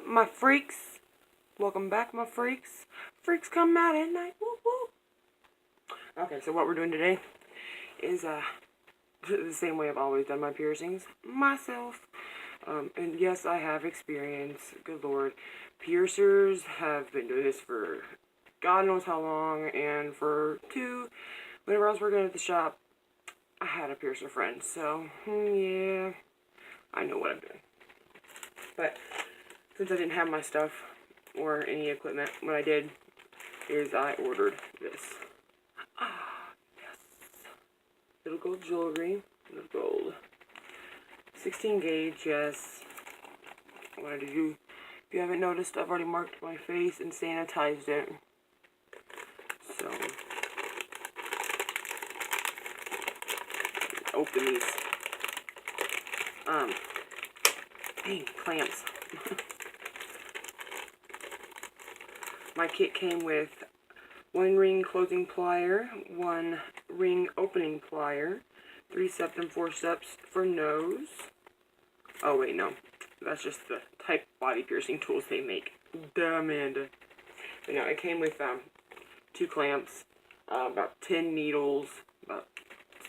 my freaks? Welcome back, my freaks. Freaks come out at night. Woo woo. Okay, so what we're doing today is the same way I've always done my piercings myself. And yes, I have experience. Good Lord, piercers have been doing this for God knows how long. And whenever I was working at the shop, I had a piercer friend. So yeah, I know what I'm doing. But since I didn't have my stuff or any equipment, what I did is I ordered this. Yes. Little gold jewelry. Little gold. 16 gauge, yes. I wanted to do, if you haven't noticed, I've already marked my face and sanitized it. So, open these. Dang, clamps. My kit came with 1 ring closing plier, 1 ring opening plier, 3 septum forceps for nose. Oh wait, no. That's just the type body piercing tools they make. Duh, Amanda. But no, it came with 2 clamps, about 10 needles, about,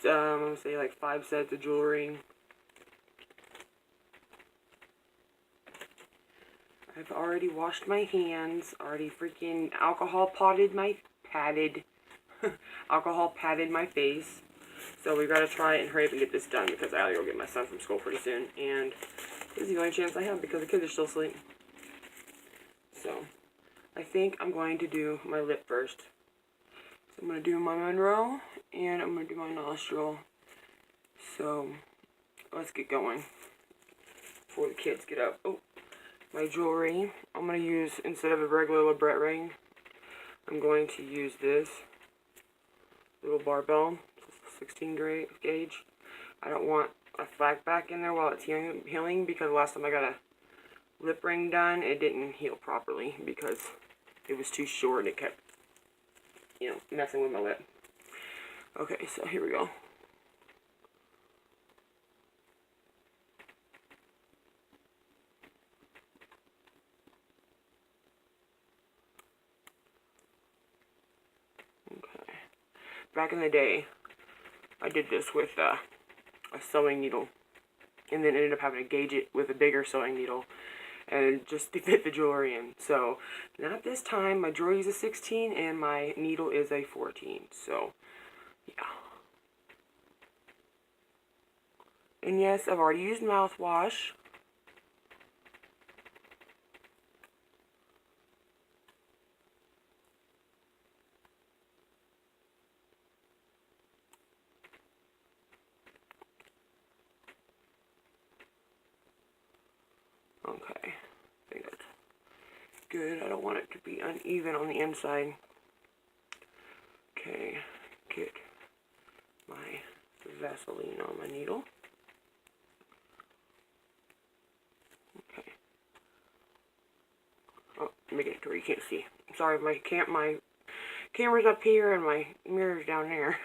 I'm gonna say like 5 sets of jewelry. I've already washed my hands, already freaking alcohol patted my face. So we gotta try it and hurry up and get this done because I gotta go get my son from school pretty soon. And this is the only chance I have because the kids are still asleep. So I think I'm going to do my lip first. So I'm gonna do my Monroe and I'm gonna do my nostril. So let's get going before the kids get up. Oh. My jewelry, I'm going to use, instead of a regular labret ring, I'm going to use this little barbell, 16 gauge. I don't want a flap back in there while it's healing because last time I got a lip ring done, it didn't heal properly because it was too short and it kept, messing with my lip. Okay, so here we go. Back in the day, I did this with a sewing needle, and then ended up having to gauge it with a bigger sewing needle, and just to fit the jewelry in. So, not this time. My jewelry is a 16, and my needle is a 14. So, yeah. And yes, I've already used mouthwash. Okay, I think that's good. I don't want it to be uneven on the inside. Okay, get my Vaseline on my needle. Okay. Oh, making it to where you can't see. Sorry, my camera's up here and my mirror's down there.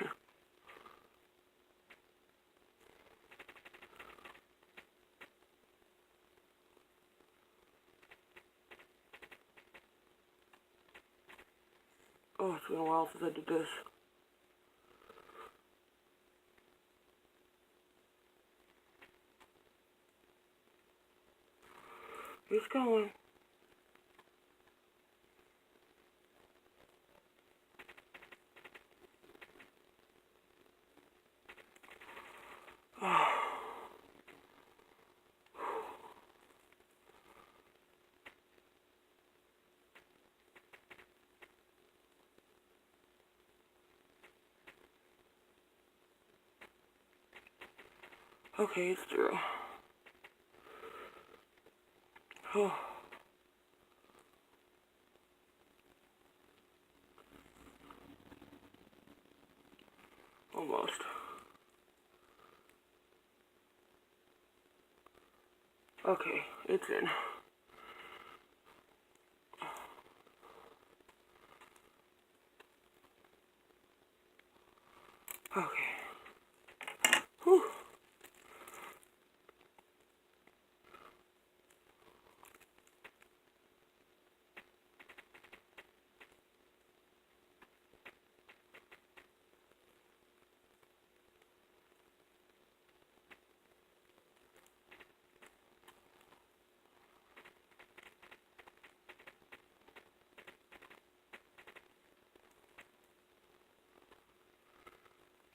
Oh, it's been a while since I did this. It's going. Oh. Okay, it's through. Oh. Almost. Okay, it's in. Okay. Whew.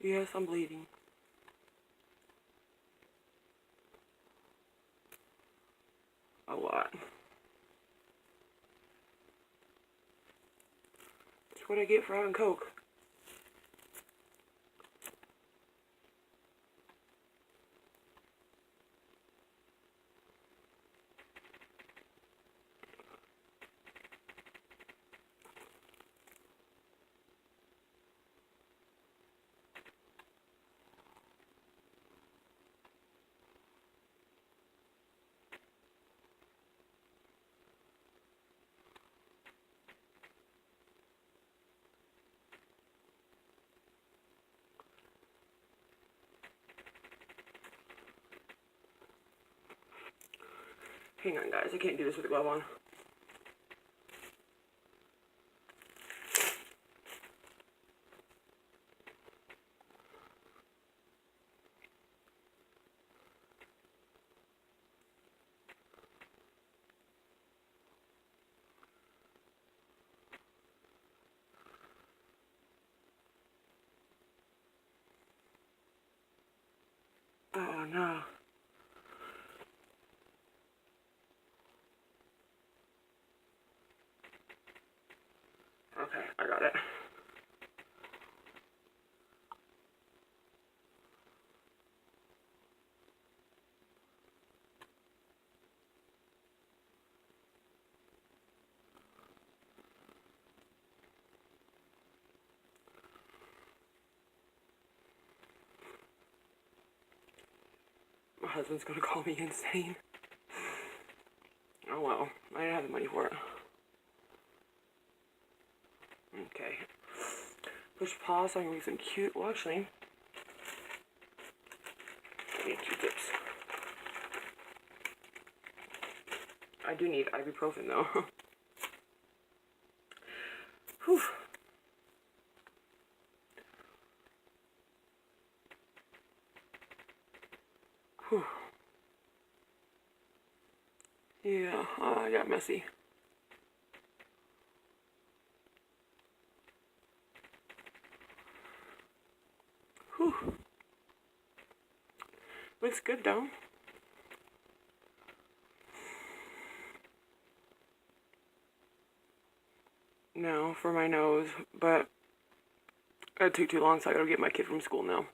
Yes, I'm bleeding. A lot. That's what I get for having Coke. Hang on, guys. I can't do this with a glove on. Oh, no. Okay, I got it. My husband's gonna call me insane. Oh well, I didn't have the money for it. Okay. Push pause so I can make some cute. Well, actually, I need Q-tips. I do need ibuprofen though. Whew. Whew. Yeah, I got messy. Whew. Looks good though. No, for my nose, but it took too long, so I gotta get my kid from school now.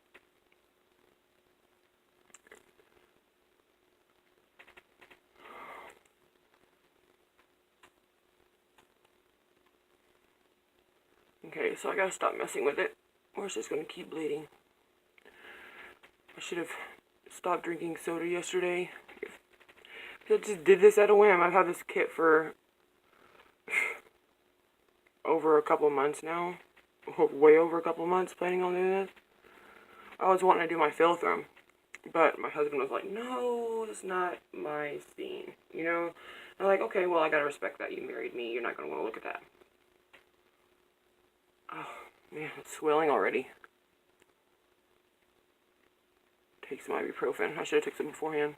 Okay, so I gotta stop messing with it, or it's just gonna keep bleeding. I should have stopped drinking soda yesterday. I just did this at a whim. I've had this kit for over a couple months now. Way over a couple months planning on doing this. I was wanting to do my filtrum, but my husband was like, no, it's not my scene, you know? I'm like, okay, well, I gotta respect that. You married me. You're not gonna want to look at that. Oh, man, it's swelling already. Take some ibuprofen. I should have took some beforehand.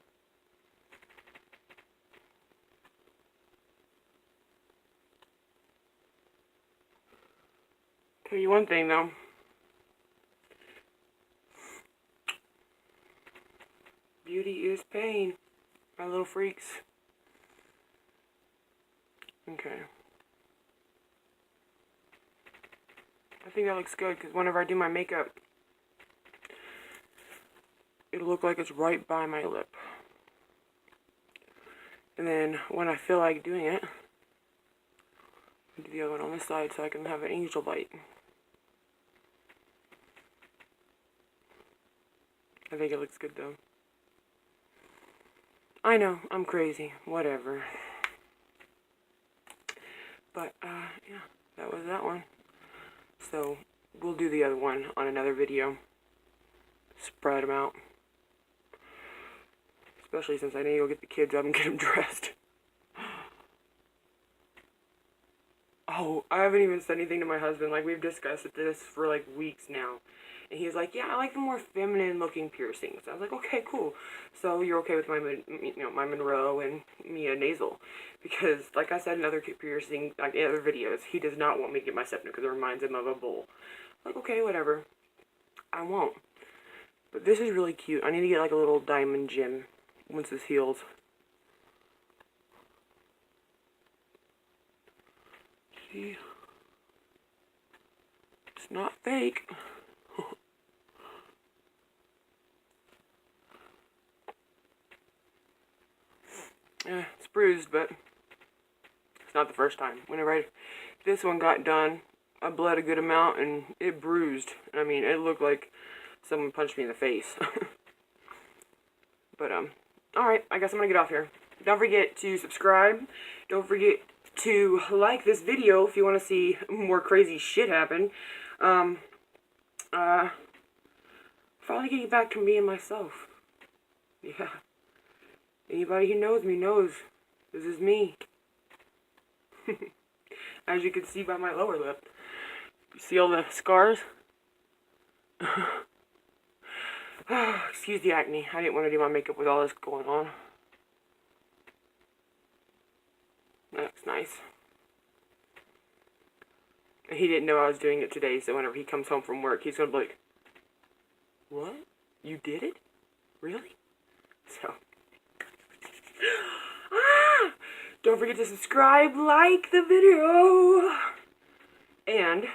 Tell you one thing, though. Beauty is pain, my little freaks. Okay. I think that looks good, because whenever I do my makeup, it'll look like it's right by my lip. And then when I feel like doing it, I'll do the other one on this side so I can have an angel bite. I think it looks good though. I know, I'm crazy. Whatever. But, yeah, that was that one. So, we'll do the other one on another video. Spread them out. Especially since I need to go get the kids up and get them dressed. Oh, I haven't even said anything to my husband. Like, we've discussed this for, like, weeks now. And he was like, yeah, I like the more feminine-looking piercings. I was like, okay, cool. So you're okay with my, my Monroe and Mia nasal. Because, like I said in other piercing, like other videos, he does not want me to get my septum because it reminds him of a bull. Like, okay, whatever. I won't. But this is really cute. I need to get like a little diamond gem once this heals. See? It's not fake. Yeah, it's bruised, but it's not the first time. Whenever this one got done, I bled a good amount and it bruised. I mean, it looked like someone punched me in the face. But, alright, I guess I'm gonna get off here. Don't forget to subscribe. Don't forget to like this video if you want to see more crazy shit happen. Finally getting back to me and myself. Yeah. Anybody who knows me knows this is me. As you can see by my lower lip. You see all the scars? Excuse the acne. I didn't want to do my makeup with all this going on. That looks nice. And he didn't know I was doing it today, so whenever he comes home from work, he's going to be like, what? You did it? Really? So. Don't forget to subscribe, like the video, and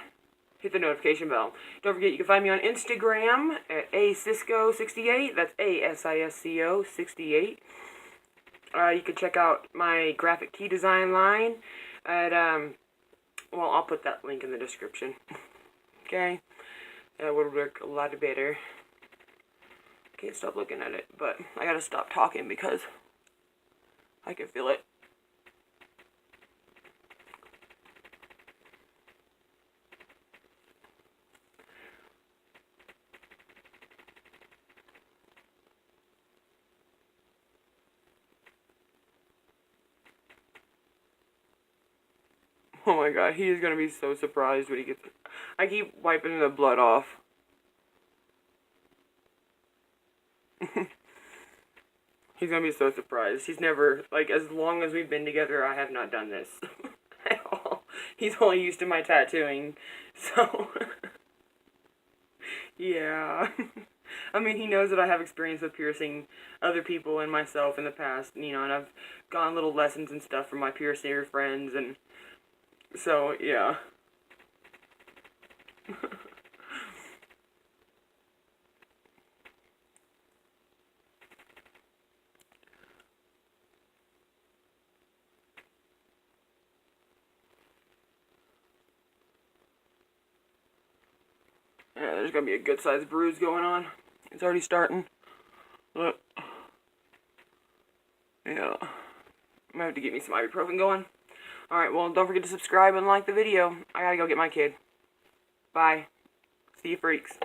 hit the notification bell. Don't forget you can find me on Instagram at asisco68. That's ASISCO 68. You can check out my graphic tee design line at, well, I'll put that link in the description. Okay? That would work a lot better. Can't stop looking at it, but I gotta stop talking because I can feel it. Oh my god, he is gonna be so surprised when he gets it. I keep wiping the blood off. He's gonna be so surprised. He's never, like, as long as we've been together, I have not done this. At all. He's only used to my tattooing, so. Yeah. I mean, he knows that I have experience with piercing other people and myself in the past, you know, and I've gotten little lessons and stuff from my piercer friends, and so, yeah. Yeah, there's gonna be a good sized bruise going on. It's already starting. Look. Yeah. I'm gonna have to get me some ibuprofen going. Alright, well, don't forget to subscribe and like the video. I gotta go get my kid. Bye. See you, freaks.